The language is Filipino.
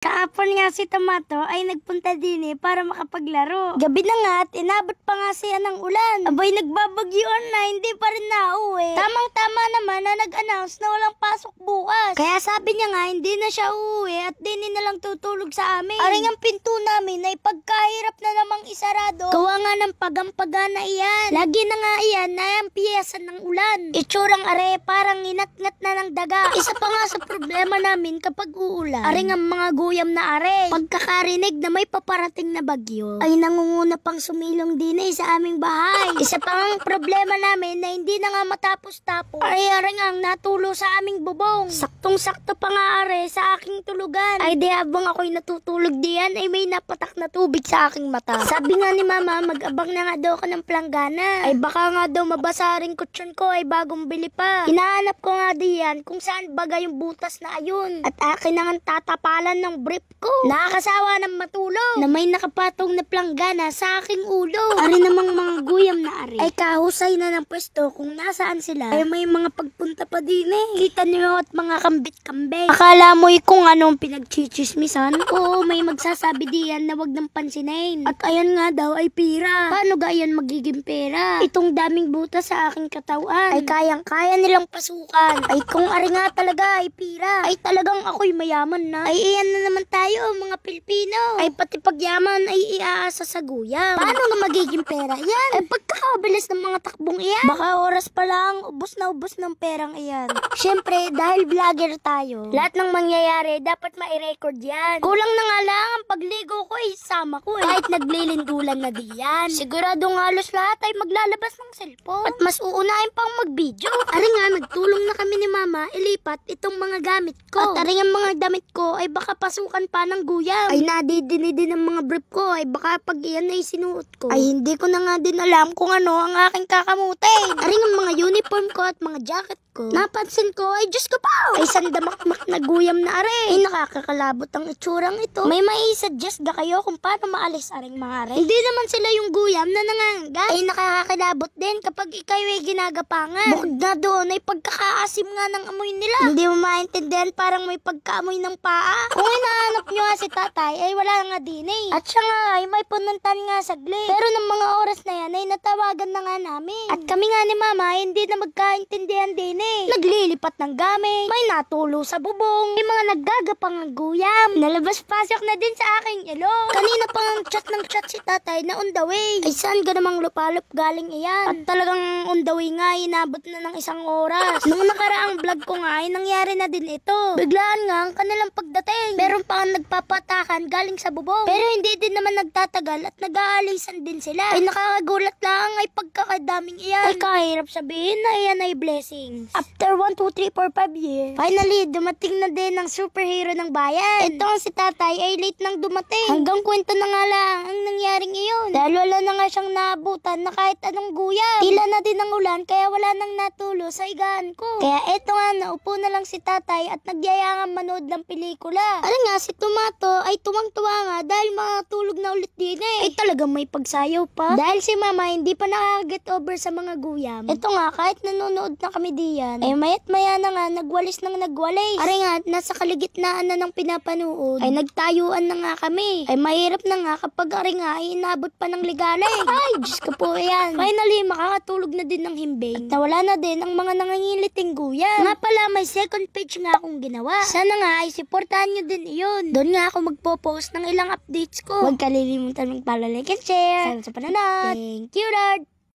Kahapon nga si Tomato ay nagpunta din para makapaglaro. Gabi na nga at inabot pa nga siya ng ulan. Abay nagbabagyuan na, hindi pa rin nauwi. Tamang-tama naman na nag-announce na walang pasok bukas. Kaya sabi niya nga hindi na siya uuwi at din na lang tutulog sa amin. Aring ang pinto namin ay pagkahirap na namang isarado. Gawa nga ng pagampagana iyan. Lagi na nga iyan na ang piyesa ng ulan. Itsurang are parang inat-ngat na ng daga. Isa pa nga sa problema namin kapag uulan. Aring ang mga guyam na are. Pagkakarinig na may paparating na bagyo, ay nangunguna pang sumilong din sa aming bahay. Isa pa ang problema namin na hindi na nga matapos-tapos. Aring ang natulo sa aming bubong. Saktong-sakto pa nga are sa aking tulugan. Ay di habang ako'y natutulog diyan ay may napatak na tubig sa aking mata. Sabi nga ni mama, mag-abang na nga daw ka ng planggana. Ay baka nga daw mabasa rin kutsyon ko ay bagong bili pa. Hinahanap ko nga diyan kung saan bagay yung butas na ayun. At akin na nga tatapalan ng brief ko. Nakakasawa ng matulog na may nakapatong na planggana sa aking ulo. Ari namang mga guyam na ari ay kahusay na ng pwesto kung nasaan sila. Ay may mga pagpunta pa din Kita niyo at mga kambit-kambit. Akala mo'y kung anong pinagchichismisan? Oo, may magsasabi diyan na wag nang pansinin. At ayan nga daw ay pira. Paano gayan magiging pera? Itong daming butas sa aking katawan ay kayang-kaya nilang pasukan. Ay kung ari nga talaga ay pira, ay talagang ako'y mayaman na. Ay iyan na naman tayo mga Pilipino. Ay pati pagyaman ay iaasa sa guyam. Paano na magiging pera yan? Ay pagkakabilis ng mga takbong iyan, baka oras pa lang ubos na ubos ng perang iyan. Siyempre dahil vlogger tayo, lahat ng mangyayari dapat ma-record yan. Kulang na nga lang ang pagligo ko ay sama ko kahit naglilindulan na diyan. Siguradong halos lahat ay maglalabas ng cellphone at mas uunahin pang mag-video. Ari nga nagtulong na kami ni mama ilipat itong mga gamit ko. At ari ang mga damit ko ay baka pasukan pa ng guyam. Ay nadidini din ang mga brief ko ay baka pag iyan ay sinuot ko ay hindi ko na nga din alam kung ano ang aking kakamutin. Ari ang mga uniform ko at mga jacket ko. Napansin ko ay Diyos ko pa! Ay sandamakmak na guyam na are. Ay nakakakalabot ang itsurang ito. May maisuggest ga kayo kung paano maalis aring mga are? Hindi naman sila yung guyam na nangangga. Ay nakakakilabot din kapag ikaw ay ginagapangan. Bukod na doon ay pagkakaasim nga ng amoy nila. Hindi mo maintindihan parang may pagkaamoy ng paa. Kung hinahanap nyo nga si tatay ay wala nga din At siya nga ay may pununtan nga saglit. Pero ng mga oras na yan ay natawagan na nga namin. At kami nga ni mama ay hindi na magkaintindihan din Naglilipat ng gamit, may natulo sa bubong, may mga naggagapang ng guyam. Nalabas-pasok na din sa aking ilong. Kanina pa ang chat ng chat si tatay na on the way. Ay saan ka namang lupalop galing iyan? At talagang on the way nga, inabot na ng isang oras. Nung nakaraang vlog ko nga ay nangyari na din ito. Biglaan nga ang kanilang pagdating. Meron pa ang nagpapatakan galing sa bubong. Pero hindi din naman nagtatagal at nag-aalisan din sila. Ay nakakagulat lang ay pagkakadaming iyan. Ay kahirap sabihin na iyan ay blessing. After 1, 2, 3, 4, 5 years, finally, dumating na din ang superhero ng bayan. Ito ang si tatay ay late nang dumating. Hanggang kwento na nga lang ang nangyaring iyon. Dahil wala na nga siyang naabutan na kahit anong guyam. Tila na din ang ulan kaya wala nang natulo sa higaan ko. Kaya eto nga, naupo na lang si tatay at nagyayangan manood ng pelikula. Ano nga, si Tomato ay tuwang-tuwa nga dahil makatulog na ulit din Ay talagang may pagsayaw pa. Dahil si mama hindi pa nakaka-get over sa mga guyam. Ito nga, kahit nanonood na kami diyan, ay mayat maya na nga nagwalis nang nagwalis. Ari nga nasa kaligitnaan na ng pinapanood ay nagtayuan na nga kami. Ay mahirap na nga kapag ari nga ay inabot pa ng ligalig. Ay Diyos ko po yan. Finally makakatulog na din ng himbing at nawala na din ang mga nangangiliting guyam. Nga pala may second page nga akong ginawa. Sana nga ay supportahan nyo din iyon. Doon nga ako magpo-post ng ilang updates ko. Huwag kalilimutan magpala like and share. Sana sa pananood. Thank you Lord.